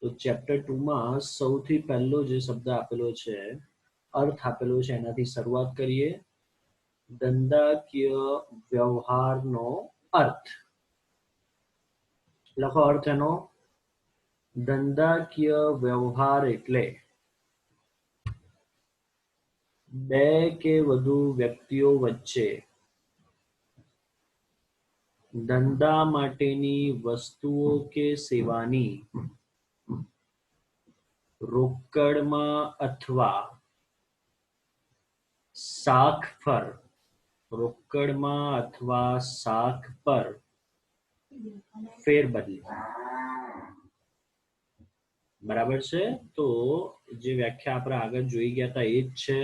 तो चैप्टर 2 में સૌથી પહેલો જે શબ્દ આપેલો છે अर्थ આપેલો છે એનાથી શરૂઆત કરીએ ધંધાકીય વ્યવહારનો अर्थ લખો अर्थ એનો ધંધાકીય વ્યવહાર એટલે બે કે વધુ વ્યક્તિઓ વચ્ચે ધંધા માટેની વસ્તુઓ કે સેવાની રોકડમાં અથવા શાખ પર રોકડમાં અથવા શાખ પર ફેરબદલી બરાબર છે તો જે વ્યાખ્યા આપણે આગળ જોઈ ગયા હતા એ જ છે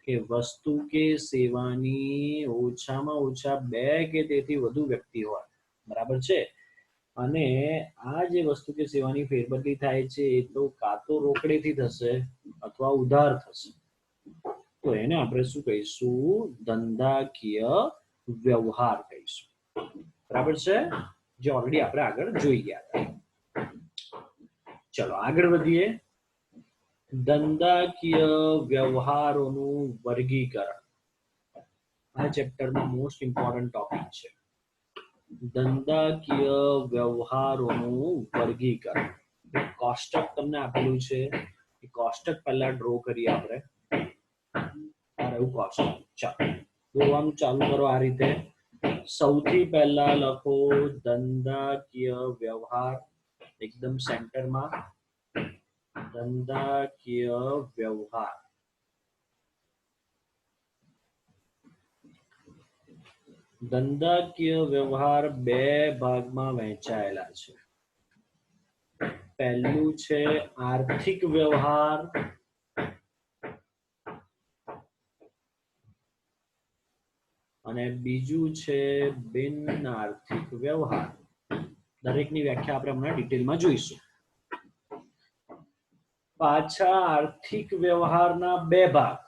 કે વસ્તુ કે સેવાની ઓછામાં ઓછા બે કે તેથી વધુ વ્યક્તિ હોય બરાબર છે અને આ જે વસ્તુ કે સેવાની ફેરબદલી થાય છે એ તો કાં તો રોકડેથી થશે અથવા ઉધાર થશે તો એને આપણે શું કહીશું ધંધાકીય વ્યવહાર કહીશું બરાબર છે જે ઓલરેડી આપણે આગળ જોઈ ગયા હતા ચલો આગળ વધીએ ધંધાકીય વ્યવહારોનું વર્ગીકરણ આ ચેપ્ટરમાં મોસ્ટ ઇમ્પોર્ટન્ટ ટોપિક છે ધંધાકીય વ્યવહારોનું વર્ગીકરણ કોષ્ટક તમને આપેલું છે એ કોષ્ટક પહેલા ડ્રો કરીએ આપણે આ રહ્યું કોષ્ટક ચાલો દોરવાનું ચાલુ કરો આ રીતે સૌથી પહેલા લખો ધંધાકીય વ્યવહાર एकदम सेंटर में धंधाकीय व्यवहार धंधाकीय व्यवहार बे भाग में वहेंचायेला छे पहलू छे आर्थिक व्यवहार અને બીજું છે બિન આર્થિક વ્યવહાર દરેકની વ્યાખ્યા આપણે હમણાં ડિટેલમાં જોઈશું પાછા આર્થિક વ્યવહારના બે ભાગ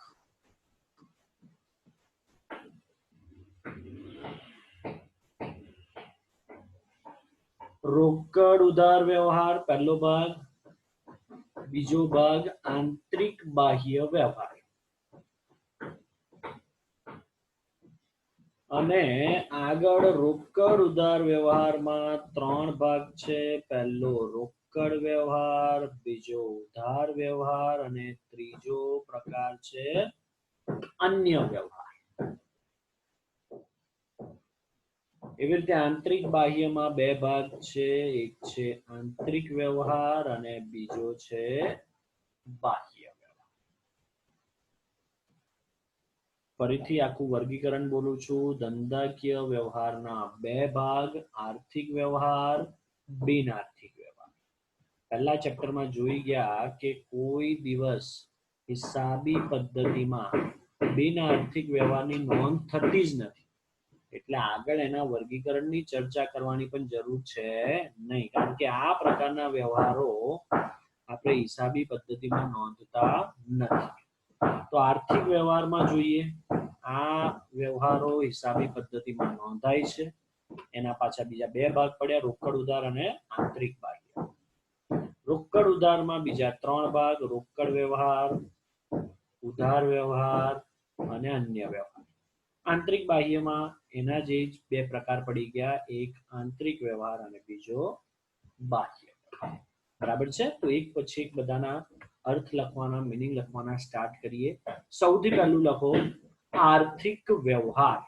રોકડ ઉધાર વ્યવહાર પહેલો ભાગ બીજો ભાગ આંતરિક બાહ્ય વ્યવહાર અને આગળ રોકડ ઉધાર વ્યવહારમાં ત્રણ ભાગ છે પહેલો રોકડ વ્યવહાર બીજો ઉધાર વ્યવહાર અને ત્રીજો પ્રકાર છે અન્ય વ્યવહાર એવી રીતે આંતરિક બાહ્યમાં બે ભાગ છે એક છે આંતરિક વ્યવહાર અને બીજો છે બાહ્ય ફરીથી આખું વર્ગીકરણ બોલું છું ધંધાકીય વ્યવહારના બે ભાગ આર્થિક વ્યવહાર બિન આર્થિક વ્યવહાર પહેલા ચેપ્ટરમાં જોઈ ગયા કે કોઈ દિવસ હિસાબી પદ્ધતિમાં બિન આર્થિક વ્યવહારની નોંધ થતી જ નથી એટલે આગળ એના વર્ગીકરણની ચર્ચા કરવાની પણ જરૂર છે નહીં કારણ કે આ પ્રકારના વ્યવહારો આપણે હિસાબી પદ્ધતિમાં નોંધતા નથી તો આર્થિક વ્યવહારમાં જોઈએ આ વ્યવહારો હિસાબી પદ્ધતિમાં નોંધાય છે એના પાછા બીજા બે ભાગ પડ્યા રોકડ ઉધાર અને આંતરિક બાહ્ય રોકડ ઉધારમાં બીજા ત્રણ ભાગ રોકડ વ્યવહાર ઉધાર વ્યવહાર અને અન્ય વ્યવહાર આંતરિક બાહ્યમાં એના જે બે પ્રકાર પડી ગયા એક આંતરિક વ્યવહાર અને બીજો બાહ્ય બરાબર છે તો એક પછી એક બધાના अर्थ लखवाना मीनिंग लखवाना स्टार्ट करिए सौथी पहलू लखो आर्थिक व्यवहार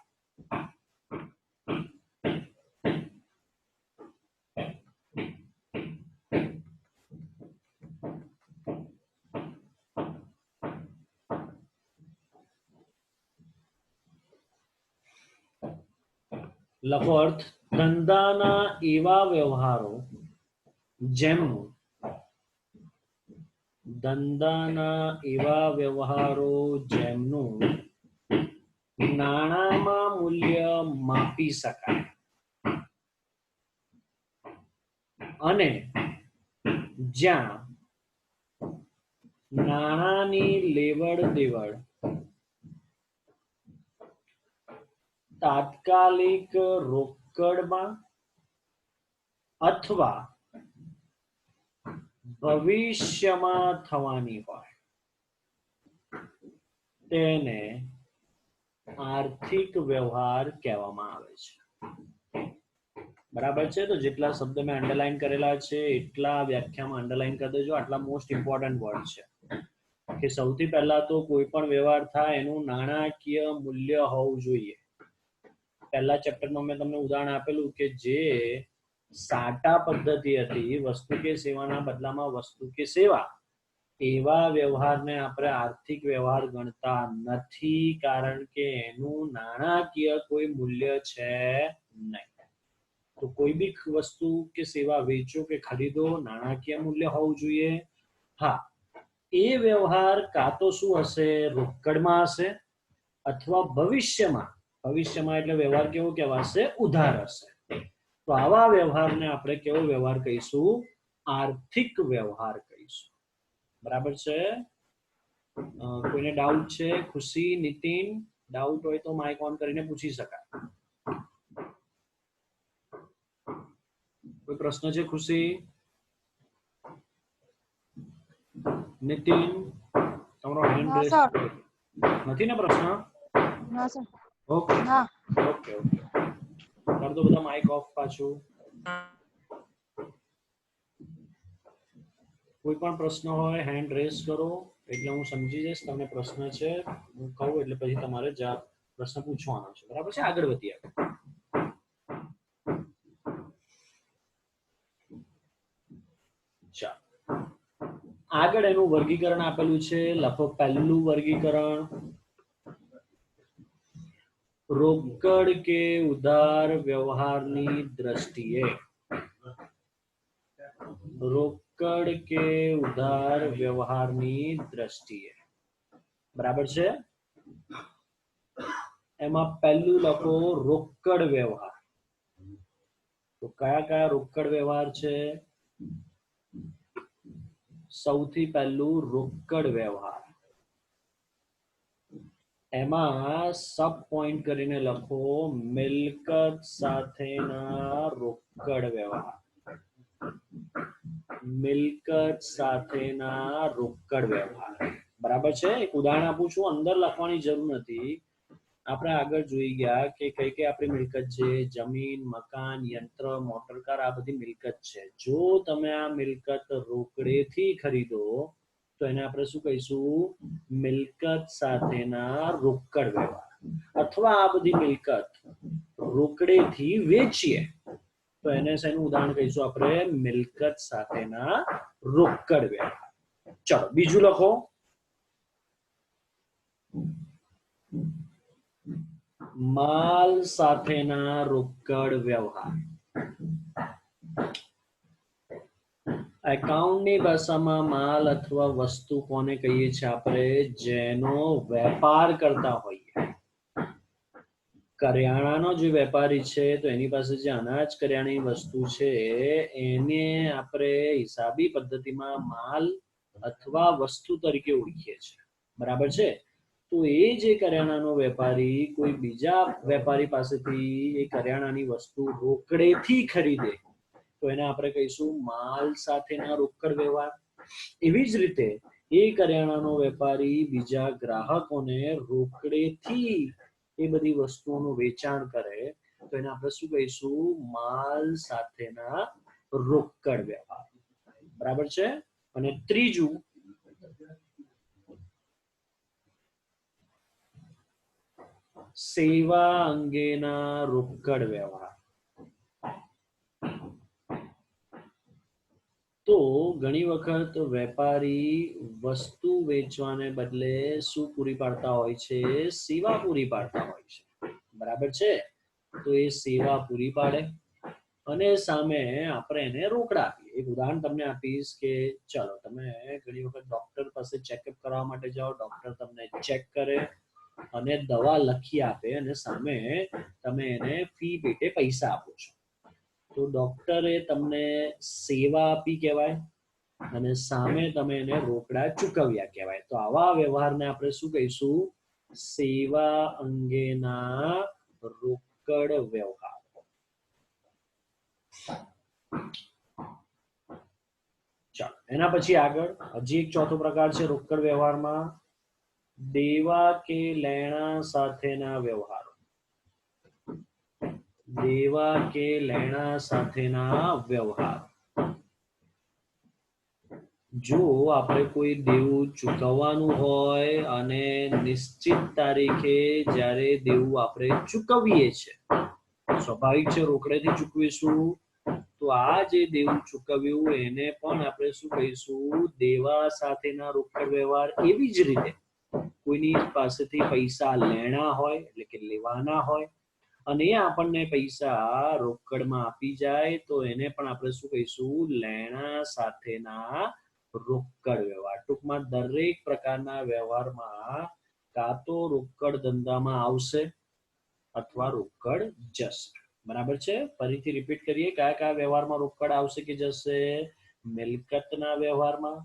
लखो अर्थ धंधाना एवा व्यवहारो जेमनु ધંધાના એવા વ્યવહારો જેમનું નાણામાં મૂલ્ય માપી શકાય અને જ્યાં નાણાની લેવડ દેવડ તાત્કાલિક રોકડમાં અથવા ભવિષ્યમાં થવાની હોય તેને આર્થિક વ્યવહાર કહેવામાં આવે છે. બરાબર છે? તો જેટલા શબ્દ મેં અંડરલાઈન કરેલા છે એટલા વ્યાખ્યામાં અંડરલાઈન કરી દેજો. આટલા મોસ્ટ ઇમ્પોર્ટન્ટ વર્ડ છે કે સૌથી પહેલા તો કોઈ પણ વ્યવહાર થાય એનું નાણાકીય મૂલ્ય હોવું જોઈએ. પહેલા ચેપ્ટરમાં મેં તમને ઉદાહરણ આપેલું કે જે સાટા પદ્ધતિ હતી, વસ્તુ કે સેવાના બદલામાં વસ્તુ કે સેવા, એવા વ્યવહારને આપણે આર્થિક વ્યવહાર ગણતા નથી, કારણ કે એનું નાણાકીય કોઈ મૂલ્ય છે નહીં. તો કોઈ બી વસ્તુ કે સેવા વેચો કે ખરીદો, નાણાકીય મૂલ્ય હોવું જોઈએ. હા, એ વ્યવહાર કાં તો શું હશે, રોકડમાં હશે, અથવા ભવિષ્યમાં એટલે વ્યવહાર કેવો કહેવાશે, ઉધાર હશે. તો આવા વ્યવહારને આપણે કેવો વ્યવહાર કહીશું, આર્થિક વ્યવહાર કહીશું. બરાબર છે? કોઈને ડાઉટ છે? ખુશી, નીતિન, ડાઉટ હોય તો માઇક ઓન કરીને પૂછી શકાય. કોઈ પ્રશ્ન છે? ખુશી, નીતિન, તમારો હેન્ડ રેસ નથી ને પ્રશ્ન? ઓકે ઓકે ઓકે, કર દો બધા માઇક ઓફ પાછું. કોઈ પણ પ્રશ્ન હોય હેન્ડ રેસ કરો એટલે હું સમજી જઈશ તમને પ્રશ્ન છે. હું કહું એટલે પછી તમારે જવાબ પ્રશ્ન પૂછવાનો છે. બરાબર છે? આગળ વધીએ. ચાલો, આગળ એનું વર્ગીકરણ આપેલું છે. લખો પહેલું વર્ગીકરણ, રોકડ કે ઉધાર વ્યવહારની દ્રષ્ટિએ. રોકડ કે ઉધાર વ્યવહારની દ્રષ્ટિએ. બરાબર છે? એમાં પહેલું લખો રોકડ વ્યવહાર. તો કયા કયા રોકડ વ્યવહાર છે? સૌથી પહેલું રોકડ વ્યવહાર. એમાં સબ પોઈન્ટ કરીને લખો મિલકત સાથેના રોકડ વ્યવહાર. મિલકત સાથેના રોકડ વ્યવહાર. બરાબર છે? એક ઉદાહરણ આપું છું, અંદર લખવાની જરૂર નથી. આપણે આગળ જોઈ ગયા કે કઈ કઈ આપણી મિલકત છે. જમીન, મકાન, યંત્ર, મોટરકાર, આ બધી મિલકત છે. જો તમે આ મિલકત રોકડેથી ખરીદો તો એને આપણે શું કહીશું, મિલકત સાથેના રોકડ વ્યવહાર. અથવા આ બધી મિલકત રોકડેથી વેચીએ તો એને શેનું ઉદાહરણ કહીશું આપણે, મિલકત સાથેના રોકડ વ્યવહાર. ચલો બીજું લખો, માલ સાથેના રોકડ વ્યવહાર. એકાઉન્ટની ભાષામાં માલ અથવા વસ્તુ કોને કહીએ છીએ આપણે, જેનો વેપાર કરતા હોઈએ. કરિયાણાનો જે વેપારી છે તો એની પાસે જે અનાજ કરિયાણાની વસ્તુ છે એને આપણે હિસાબી પદ્ધતિમાં માલ અથવા વસ્તુ તરીકે ઓળખીએ છીએ. બરાબર છે? તો એ જે કરિયાણાનો વેપારી કોઈ બીજા વેપારી પાસેથી એ કરિયાણાની વસ્તુ રોકડેથી ખરીદે તો એને આપણે કહીશું માલ સાથેના રોકડ વ્યવહાર. એવી જ રીતે એ કરિયાણાનો વેપારી બીજા ગ્રાહકોને રોકડેથી એ બધી વસ્તુઓનું વેચાણ કરે તો એને આપણે શું કહીશું, માલ સાથેના રોકડ વ્યવહાર. બરાબર છે? અને ત્રીજું, સેવા અંગેના રોકડ વ્યવહાર. તો ઘણી વખત વેપારી વસ્તુ વેચવાને બદલે શું પૂરી પાડતા હોય છે, સેવા પૂરી પાડતા હોય છે. બરાબર છે? તો એ સેવા પૂરી પાડે અને સામે આપણે એને રોકડા આપીએ. એક ઉદાહરણ તમને આપીશ કે ચાલો તમે ઘણી વખત ડોક્ટર પાસે ચેકઅપ કરવા માટે જાઓ, ડોક્ટર તમને ચેક કરે અને દવા લખી આપે અને સામે તમે એને ફી પેટે પૈસા આપો છો. તો ડોક્ટરે તમને સેવા આપી કહેવાય અને સામે તમે એને રોકડા ચૂકવ્યા કહેવાય. તો આવા વ્યવહારને આપણે શું કહીશું, સેવા અંગેના રોકડ વ્યવહાર. ચાલો એના પછી આગળ હજી એક ચોથો પ્રકાર છે રોકડ વ્યવહારમાં દેવા કે લેણા સાથેના વ્યવહારો. દેવા કે લેણા સાથેના વ્યવહાર. જો આપણે કોઈ દેવું ચૂકવવાનું હોય અને નિશ્ચિત તારીખે જ્યારે દેવું આપણે ચૂકવીએ છીએ, સ્વાભાવિક છે રોકડેથી ચૂકવીશું, તો આ જે દેવું ચૂકવ્યું એને પણ આપણે શું કહીશું? દેવા સાથેના રોકડ વ્યવહાર. એવી જ રીતે કોઈની પાસેથી પૈસા લેણા હોય એટલે કે લેવાના હોય અને આપણને પૈસા રોકડમાં આપી જાય તો એને પણ આપણે શું કહીશું? લેણા સાથેના રોકડ વ્યવહાર. ટૂંકમાં દરેક પ્રકારના વ્યવહારમાં કાં તો રોકડ ધંધામાં આવશે અથવા રોકડ જશે. બરાબર છે? ફરીથી રિપીટ કરીએ, કયા કયા વ્યવહારમાં રોકડ આવશે કે જશે? મિલકતના વ્યવહારમાં,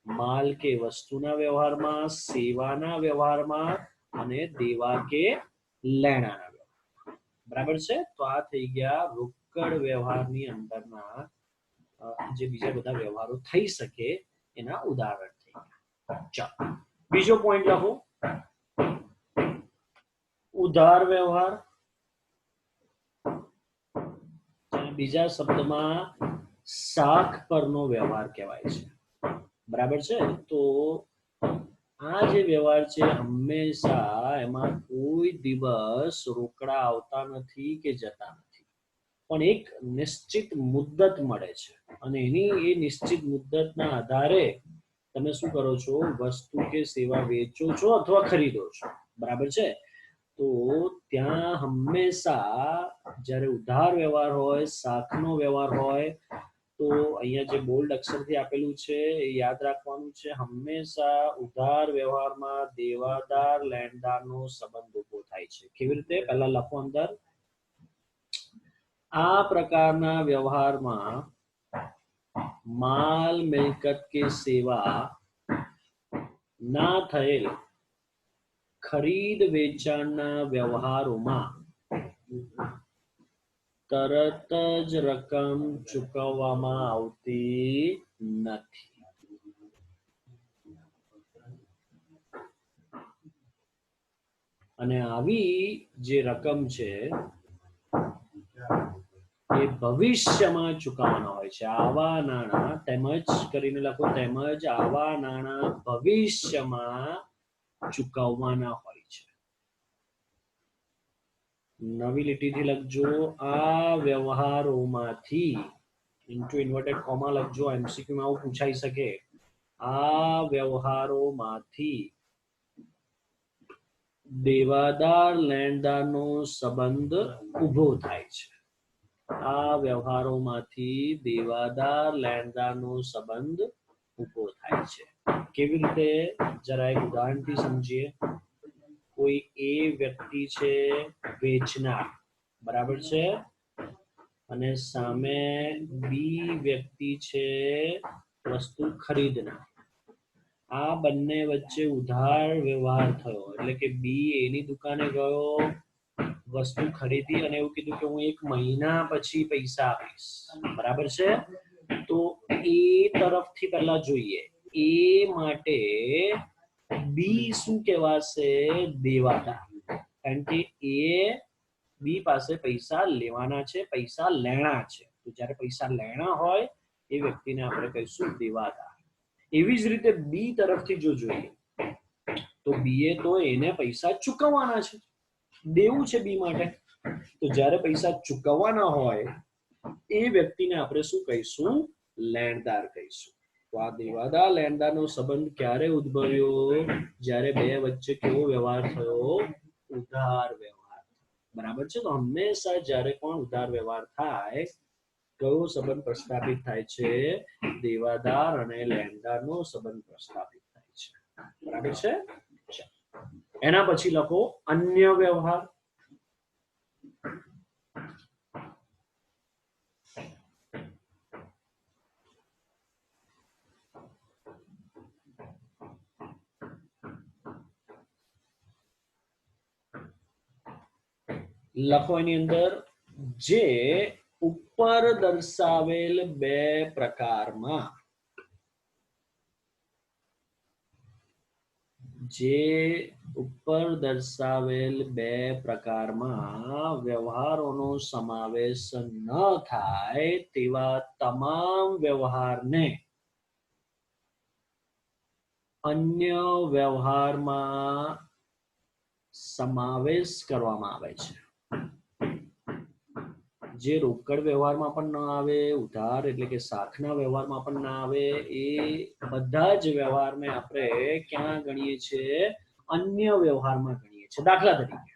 માલ કે વસ્તુના વ્યવહારમાં, સેવાના વ્યવહારમાં અને દેવા કે લેણાના વ્યવહારમાં. બરાબર છે? તો આ થઈ ગયા રોકડ વ્યવહારની અંદરના જે બીજા બધા વ્યવહારો થઈ શકે એના ઉદાહરણ થઈ ગયા. ચાલો બીજો પોઈન્ટ લખો, ઉધાર વ્યવહાર. બીજા શબ્દમાં શાખ પરનો વ્યવહાર કહેવાય છે. બરાબર છે? તો આ જે વ્યવહાર છે હંમેશા એમાં કોઈ દિવસ રોકડા આવતા નથી કે જતા નથી, પણ એક નિશ્ચિત મુદ્દત મળે છે અને એની એ નિશ્ચિત મુદ્દતના આધારે તમે શું કરો છો? વસ્તુ કે સેવા વેચો છો અથવા ખરીદો છો. બરાબર છે? તો ત્યાં હંમેશા જ્યારે ઉધાર વ્યવહાર હોય, શાખનો વ્યવહાર હોય, તો અહીંયા જે બોલ્ડ અક્ષરથી આપેલું છે એ યાદ રાખવાનું છે. હંમેશા ઉધાર વ્યવહારમાં દેવાદાર લેણદારનો સંબંધ ઉભો થાય છે. કેવી રીતે? પહેલા લખો અંદર. આ પ્રકારના વ્યવહારમાં માલ મિલકત કે સેવા ના થયેલ ખરીદ વેચાણના વ્યવહારોમાં તરત જ રકમ ચૂકવવામાં આવતી નથી. અને આવી જે રકમ છે એ ભવિષ્યમાં ચૂકવવાના હોય છે. આવા નાણાં તેમજ કરીને લખો, તેમજ આવા નાણાં ભવિષ્યમાં ચૂકવવાના હોય છે. નવી લીટીથી લખજો, આ વ્યવહારોમાંથી, ઇન્ટુ ઇન્વર્ટેડ કોમા લખજો, એમસીક્યુમાં આવું પૂછાઈ શકે. આ વ્યવહારોમાંથી દેવાદાર લેણદારનો સંબંધ ઊભો થાય છે. આ વ્યવહારોમાંથી દેવાદાર લેણદારનો સંબંધ ઊભો થાય છે. કેવી રીતે? જરા એક ઉદાહરણથી સમજીએ. કોઈ એ વ્યક્તિ છે વેચનાર, બરાબર છે, અને સામે બી વ્યક્તિ છે વસ્તુ ખરીદનાર. આ બંને વચ્ચે ઉધાર વ્યવહાર થયો એટલે કે બી એની દુકાને ગયો, વસ્તુ ખરીદી અને એવું કીધું કે હું 1 મહિના પછી પૈસા આપીશ. બરાબર છે? તો એ તરફથી પહેલા જોઈએ, એ માટે બી શું કહેવાશે? દેવાદાર. કારણ કે એ બી પાસે પૈસા લેવાના છે, પૈસા લેણા છે. તો જ્યારે પૈસા લેણા હોય એ વ્યક્તિને આપણે કહીશું દેવાદાર. એવી જ રીતે બી તરફથી જો જોઈએ તો બી એ તો એને પૈસા ચૂકવવાના છે, દેવું છે બી માટે. તો જ્યારે પૈસા ચૂકવવાના હોય એ વ્યક્તિને આપણે શું કહીશું? લેણદાર કહીશું. તો આ દેવાદાર લેણદારનો સંબંધ ક્યારે ઉદ્ભવ્યો? જ્યારે બે વચ્ચે કેવો વ્યવહાર થયો? ઉધાર વ્યવહાર. બરાબર છે? તો હંમેશા જ્યારે પણ ઉધાર વ્યવહાર થાય કયો સંબંધ પ્રસ્થાપિત થાય છે? દેવાદાર અને લેણદારનો સંબંધ પ્રસ્થાપિત થાય છે. બરાબર છે? એના પછી લખો અન્ય વ્યવહાર. લખો એની અંદર, જે ઉપર દર્શાવેલ બે પ્રકારમાં જે ઉપર દર્શાવેલ બે પ્રકારમાં વ્યવહારોનો સમાવેશ ન થાય તેવા તમામ વ્યવહારને અન્ય વ્યવહારમાં સમાવેશ કરવામાં આવે છે. જે રોકડ વ્યવહારમાં પણ ન આવે, ઉધાર એટલે કે શાખના વ્યવહારમાં પણ ના આવે, એ બધા જ વ્યવહારને આપણે ક્યાં ગણીએ છીએ? અન્ય વ્યવહારમાં ગણીએ છીએ. દાખલા તરીકે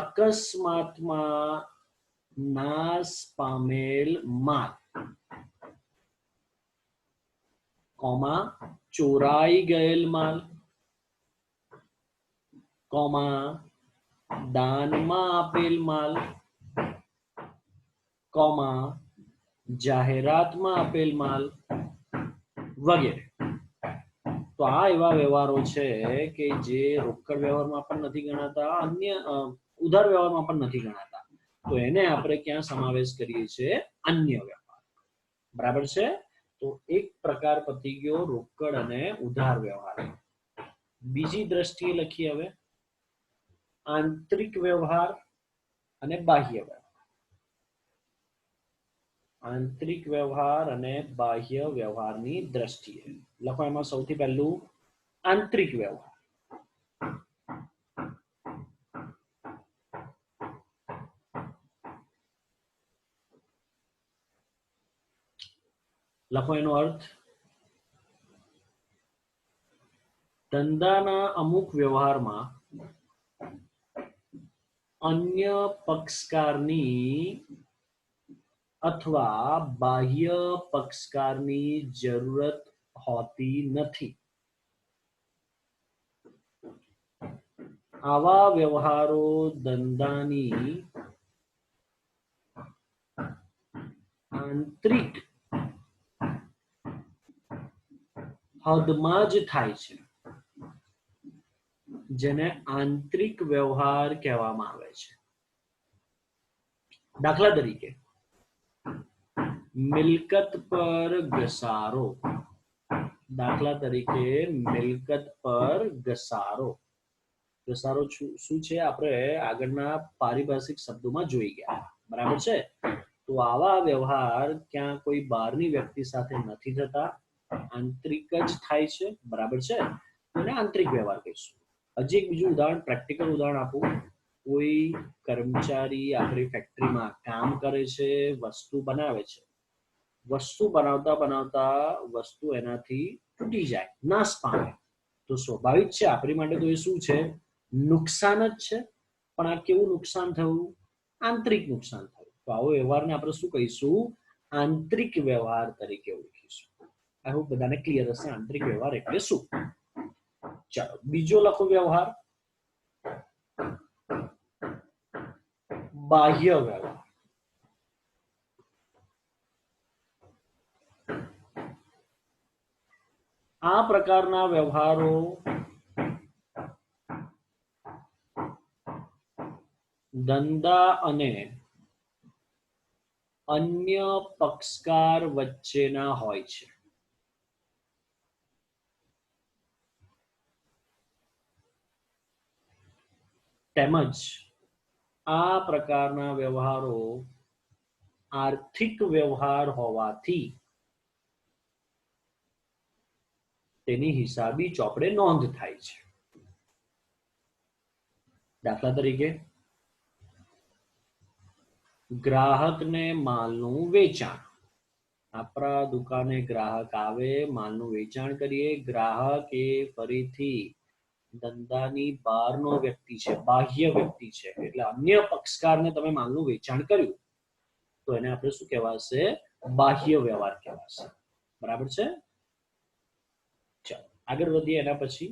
અકસ્માતમાં નાશ પામેલ માલ, કોમા ચોરાઈ ગયેલ માલ, કોમા દાનમાં આપેલ માલ, કોમા જાહેરાતમાં આપેલ માલ વગેરે. તો આ એવા વ્યવહારો છે કે જે રોકડ વ્યવહારમાં પણ નથી ગણાતા, અન્ય ઉધાર વ્યવહારમાં પણ નથી ગણાતા. તો એને આપણે ક્યાં સમાવેશ કરીએ છીએ? અન્ય વ્યવહાર. બરાબર છે? તો એક પ્રકાર પતી ગયો રોકડ અને ઉધાર વ્યવહાર. બીજી દ્રષ્ટિએ લખીએ હવે આંતરિક વ્યવહાર અને બાહ્ય વ્યવહાર. આંતરિક વ્યવહાર અને બાહ્ય વ્યવહારની દ્રષ્ટિએ લખો. એમાં સૌથી પહેલું આંતરિક વ્યવહાર. લખો એનો અર્થ. ધંધાના અમુક વ્યવહારમાં અન્ય પક્ષકારની અથવા બાહ્ય પક્ષકારની જરૂરત હોતી નથી. આવા વ્યવહારો ધંધાની આંતરિક હદમાં જ થાય છે, જેને આંતરિક વ્યવહાર કહેવામાં આવે છે. દાખલા તરીકે મિલકત પર ઘસારો. દાખલા તરીકે મિલકત પર ઘસારો. ઘસારો શું છે? આપણે આગળના પારિભાષિક શબ્દોમાં જોઈ ગયા. બરાબર છે? તો આવા વ્યવહાર ક્યાં કોઈ બહારની વ્યક્તિ સાથે નથી થતા, આંતરિક જ થાય છે. બરાબર છે? એને આંતરિક વ્યવહાર કહીશું. હજી એક બીજું ઉદાહરણ, પ્રેક્ટિકલ ઉદાહરણ આપું. કોઈ કર્મચારી આપણી ફેક્ટરીમાં કામ કરે છે, વસ્તુ બનાવે છે. વસ્તુ બનાવતા બનાવતા વસ્તુ એનાથી તૂટી જાય, નાશ પામે, તો સ્વાભાવિક છે આપણી માટે તો એ શું છે? નુકસાન જ છે. પણ આ કેવું નુકસાન થયું? આંતરિક નુકસાન થયું. તો આવો વ્યવહારને આપણે શું કહીશું? આંતરિક વ્યવહાર તરીકે ઓળખીશું. આ હું બધાને ક્લિયર હશે આંતરિક વ્યવહાર એટલે શું. ચાલો બીજો લખો વ્યવહાર, બાહ્ય વ્યવહાર. આ પ્રકારના વ્યવહારો ધંધા અને અન્ય પક્ષકાર વચ્ચેના હોય છે. તેમજ આ પ્રકારના વ્યવહારો આર્થિક વ્યવહાર હોવાથી તેની હિસાબી ચોપડે નોંધ થાય છે. દાખલા તરીકે ગ્રાહકને માલનું વેચાણ. આપણા દુકાને ગ્રાહક આવે, માલનું વેચાણ કરીએ. ગ્રાહક એ ફરીથી ધંધાની બહારનો વ્યક્તિ છે, બાહ્ય વ્યક્તિ છે. એટલે અન્ય પક્ષકારને તમે માલનું વેચાણ કર્યું, તો એને આપણે શું કહેવાશે? બાહ્ય વ્યવહાર કહેવાશે. બરાબર છે? ચાલો આગળ વધીએ. એના પછી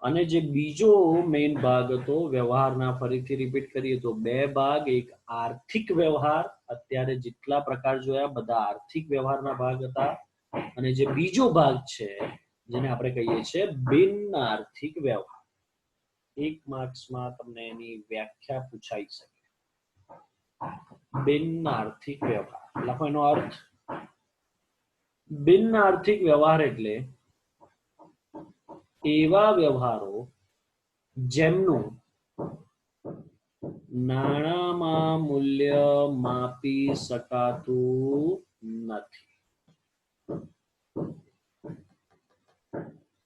અને જે બીજો મેઇન ભાગ હતો વ્યવહારના, ફરીથી રિપીટ કરીએ તો બે ભાગ. એક આર્થિક વ્યવહાર, અત્યારે જેટલા પ્રકાર જોયા બધા આર્થિક વ્યવહારના ભાગ હતા. અને જે બીજો ભાગ છે જેને આપણે કહીએ છીએ બિન આર્થિક વ્યવહાર. એક માર્ક્સમાં તમને એની વ્યાખ્યા પૂછાઈ શકે. બિન આર્થિક વ્યવહાર. લખો એનો અર્થ. બિન આર્થિક વ્યવહાર એટલે એવા વ્યવહારો જેમનું નાણાંમાં મૂલ્ય માપી શકાતું નથી.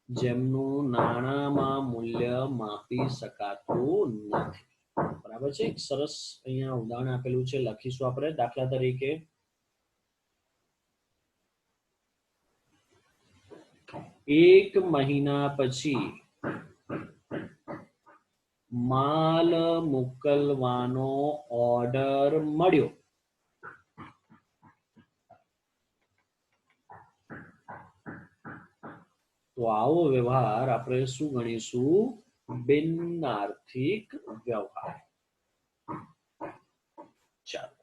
જેમનું નાણાંમાં મૂલ્ય માપી શકાતું નથી. બરાબર છે. એક સરસ અહીંયા ઉદાહરણ આપેલું છે, લખીશું આપણે. દાખલા તરીકે એક મહિના પછી માલ મોકલવાનો ઓર્ડર મળ્યો. તો આવો વ્યવહાર આપણે શું ગણીશું? બિન આર્થિક વ્યવહાર. ચાલો,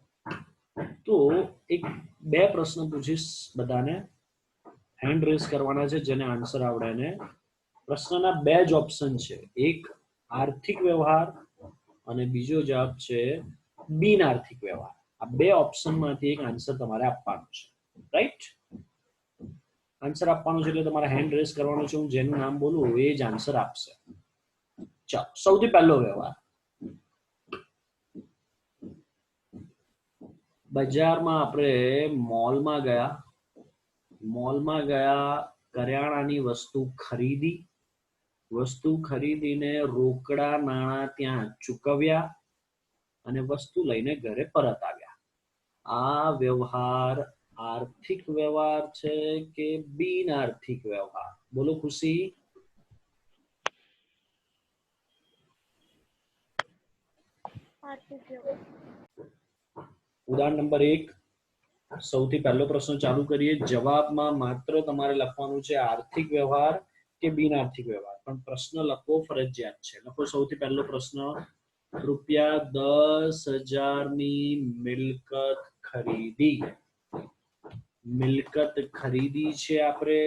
તો એક બે પ્રશ્ન પૂછીશ બધાને. હેન્ડ રેઝ કરવાના છે જેને આન્સર આવડે ને. પ્રશ્નના બે જ ઓપ્શન છે, એક આર્થિક વ્યવહાર અને બીજો જવાબ છે બિન આર્થિક વ્યવહાર. આ બે ઓપ્શનમાંથી એક આન્સર તમારે આપવાનો છે, રાઈટ? આન્સર આપવાનો છે એટલે તમારે હેન્ડ રેઝ કરવાનો છે. હું જેનું નામ બોલું એ જ આન્સર આપશે. ચાલો, સૌથી પહેલો વ્યવહાર. બજારમાં આપણે મોલમાં ગયા, કરિયાણાની વસ્તુ ખરીદી, વસ્તુ ખરીદીને રોકડા નાણાં ત્યાં ચૂકવ્યા અને વસ્તુ લઈને ઘરે પરત આવ્યા. આ વ્યવહાર આર્થિક વ્યવહાર છે કે બિન આર્થિક વ્યવહાર? બોલો ખુશી. ઉદાહરણ નંબર 1, સૌથી પહેલો પ્રશ્ન ચાલુ કરીએ. જવાબમાં માત્ર તમારે લખવાનું છે આર્થિક વ્યવહાર કે બિન આર્થિક વ્યવહાર, પણ પ્રશ્ન લખવો ફરજિયાત છે. લખો સૌથી પહેલો પ્રશ્ન. રૂપિયા 10,000ની મિલકત ખરીદી. મિલકત ખરીદી છે આપણે,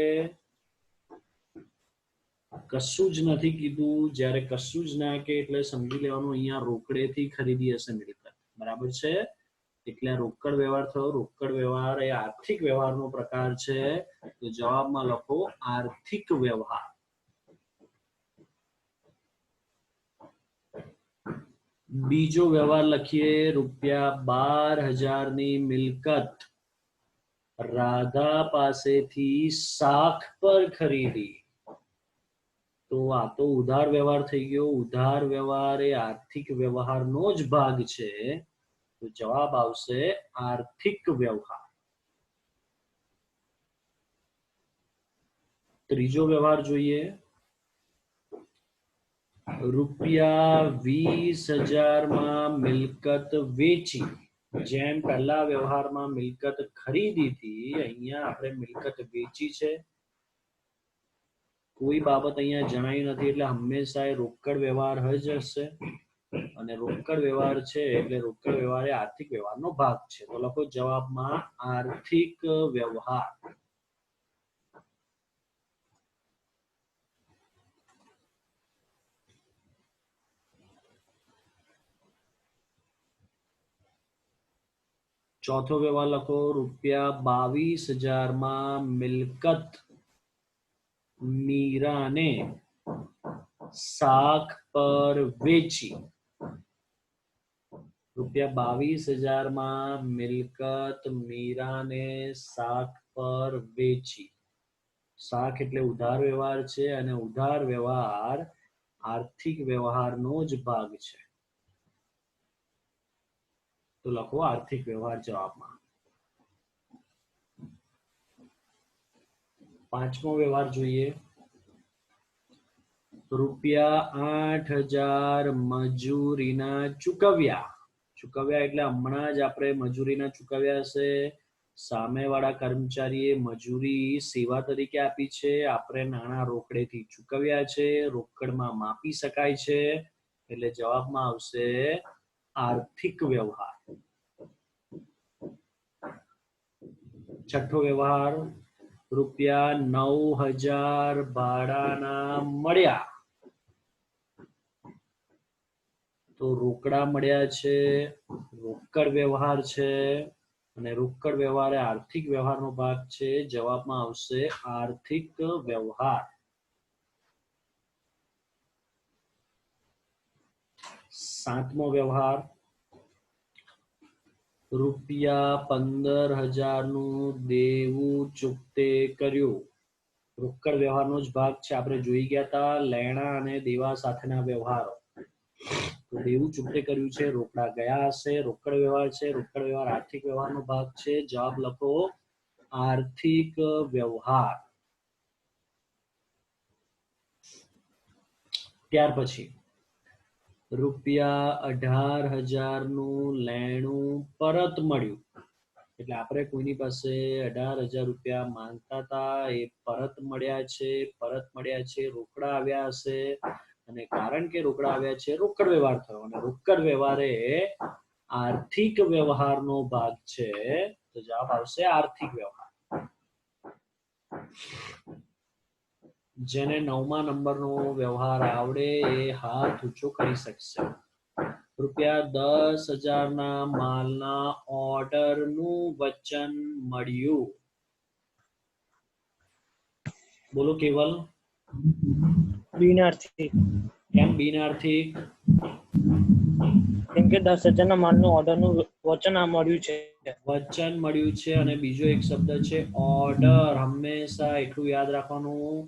કશું જ નથી કીધું. જ્યારે કશું જ ના કે એટલે સમજી લેવાનું અહીંયા રોકડેથી ખરીદી હશે મિલકત. બરાબર છે? એટલે રોકડ વ્યવહાર થયો. રોકડ વ્યવહાર એ આર્થિક વ્યવહારનો પ્રકાર છે. તો જવાબમાં લખો આર્થિક વ્યવહાર. બીજો વ્યવહાર લખીએ. રૂપિયા 12,000ની મિલકત રાધા પાસેથી શાખ પર ખરીદી. તો આ તો ઉધાર વ્યવહાર થઈ ગયો. ઉધાર વ્યવહાર એ આર્થિક વ્યવહારનો જ ભાગ છે. તો જવાબ આવશે આર્થિક વ્યવહાર. ત્રીજો વ્યવહાર જોઈએ. રૂપિયા 20,000માં મિલકત વેચી. જેમ પહેલા વ્યવહારમાં મિલકત ખરીદી હતી, અહીંયા આપણે મિલકત વેચી છે. કોઈ બાબત અહીંયા જણાઈ નથી એટલે હંમેશા એ રોકડ વ્યવહાર જ હશે. અને રોકડ વ્યવહાર છે એટલે રોકડ વ્યવહાર એ આર્થિક વ્યવહારનો ભાગ છે. તો લખો જવાબમાં આર્થિક વ્યવહાર. ચોથો વ્યવહાર લખો. રૂપિયા 22,000માં મિલકત મીરાને શાખ પર વેચી. રૂપિયા 22,000માં મિલકત મીરાને શાખ પર વેચી. શાખ એટલે ઉધાર વ્યવહાર છે અને ઉધાર વ્યવહાર આર્થિક વ્યવહારનો જ ભાગ છે. તો લખો આર્થિક વ્યવહાર જવાબમાં. પાંચમો વ્યવહાર જોઈએ. રૂપિયા 8,000 મજૂરીના ચૂકવ્યા. ચૂકવ્યા એટલે હમણાં જ આપણે મજૂરીના ચૂકવ્યા હશે. સામેવાળા કર્મચારીએ મજૂરી સેવા તરીકે આપી છે. આપણે નાણાં રોકડેથી ચૂકવ્યા છે. રોકડમાં માપી શકાય છે. એટલે જવાબમાં આવશે આર્થિક વ્યવહાર. છઠ્ઠો વ્યવહાર. રૂપિયા 9,000 ભાડાના મળ્યા. તો રોકડા મળ્યા છે, રોકડ વ્યવહાર છે. અને રોકડ વ્યવહાર એ આર્થિક વ્યવહારનો ભાગ છે. જવાબમાં આવશે આર્થિક વ્યવહાર. સાતમો વ્યવહાર, ₹15,000 નું દેવું ચૂકતે કર્યું. રોકડ વ્યવહારનો જ ભાગ છે. આપણે જોઈ ગયા હતા લેણા અને દેવા સાથેના વ્યવહારો. તો દેવું ચૂકતે કર્યું છે, રોકડા ગયા હશે, રોકડ વ્યવહાર છે. રોકડ વ્યવહાર આર્થિક વ્યવહારનો ભાગ છે. જવાબ લખો આર્થિક વ્યવહાર. ત્યાર પછી ₹18,000 નું લેણું પરત મળ્યું. એટલે આપણે કોઈની પાસે 18,000 રૂપિયા માંગતા હતા, એ પરત મળ્યા છે. રોકડા આવ્યા હશે અને કારણ કે રોકડા આવ્યા છે રોકડ વ્યવહાર થયો, અને રોકડ વ્યવહાર એ આર્થિક વ્યવહારનો ભાગ છે. તો જવાબ આવશે આર્થિક વ્યવહાર. જેને 9મા નંબરનો વ્યવહાર આવડે એ હાથ ઊંચો કરી શકશે. ₹10,000 ના માલના ઓર્ડરનું વચન મળ્યું. બોલો કેવલ. બિનઆર્થિક. કેમ બિનઆર્થિક? કેમ કે 10,000 ના માલનું ઓર્ડરનું વચન મળ્યું છે. વચન મળ્યું છે. અને બીજો એક શબ્દ છે ઓર્ડર. હંમેશા એટલું યાદ રાખવાનું,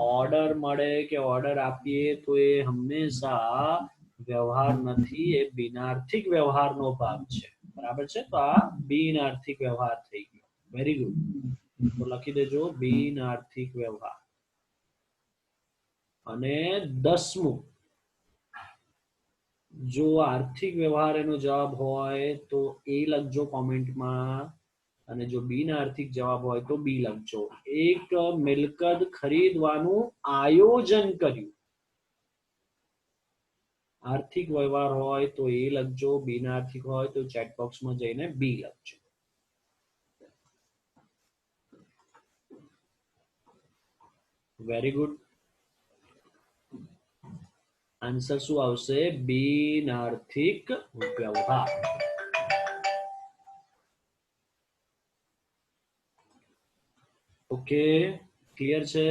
ઓર્ડર મળે કે ઓર્ડર આપીએ તો એ હંમેશા વ્યવહાર નથી, એ બિનઆર્થિક વ્યવહારનો ભાગ છે. બરાબર છે? તો આ બિનઆર્થિક વ્યવહાર થઈ ગયો. Very good. તો લખી દેજો બિનઆર્થિક વ્યવહાર. અને 10મું, જો આર્થિક વ્યવહાર એનો જવાબ હોય તો એ લખજો કોમેન્ટમાં, અને જો બિનઆર્થિક જવાબ હોય તો બી લખજો. એક મિલકત ખરીદવાનું આયોજન કર્યું. આર્થિક વ્યવહાર હોય તો એ લખજો, બિનઆર્થિક હોય તો ચેટ બોક્સમાં જઈને બી લખજો. Very good. આન્સર શું આવશે? બિનઆર્થિક વ્યવહાર. ઓકે, ક્લિયર છે?